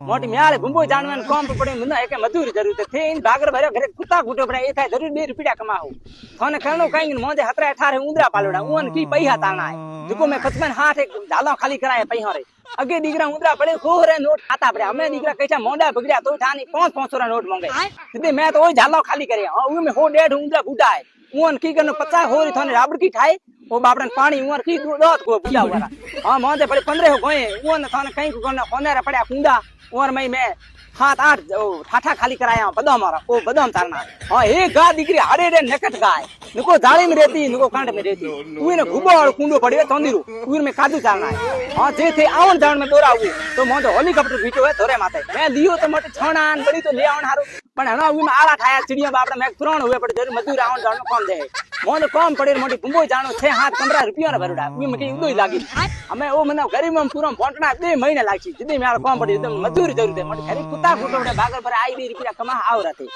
मोटी म्याले भूंबो जानवन काम पड़े मुन्ना एक मजदूरी जरूरत थे इन भागर भरे घरे कुत्ता गुटो पड़े ए थाय जरूर 2 रुपया कमाओ थाने करनो काई मोजे 17 18 उंदरा पालोड़ा उन की पैसा ताना है जको मैं खचमन हाथ एक झाला खाली कराया पैसा रे अगे दीकरा उंदरा पड़े खोरे नोट खाता पड़े हमें दीकरा कैसा मोंडा बगड़या तो ठानी 500 रा नोट मांगे सीधे मैं तो ओय झाला खाली करे हां उ में हो 1.5 उंदरा बूढ़ा है उन की करनो 50 होरी थाने राबड़ की ठाई वो बापड़न पानी उमर की दोत को पिया हुआ हां मोंजे पड़े 15 गोए उन थाने कई को करना कोनेरा पड़या कुंडा और मैं 7-8 ठाठा खाली कराया बदाम मारा ओ बदाम तारना हां एक गा दीकरी हाड़े रे नकट गाय नको जाली में रहती नको कांड में रहती उने घुबो वालो कुंडो पड़ियो तंदीरू उन में कादू चालना है हां जे थे आवन जान में दोराऊ तो मोंजो हेलीकॉप्टर बीटो है धोरे माथे मैं लियो तो मोटे छणान बड़ी तो ले आवन हारो पण हना उन में आला ठाया चिड़िया बापड़ा मैं तुरण हुए पड़े जरूर मजदूर आवन जान कम दे मोने कम पड़े मोटी घुमबो जानो 6-7 रुपया रा भरुडा उन में के उदोई लागी हमें ओ मने गरीब में पूरा फोंटना 2 महीने लागसी जदी मेरा कम पड़ी एकदम मजदूरी जरूर दे मोटी खरी कुत्ता गुटोड़े भागर पर आई 2 रुपया कमा आव रहते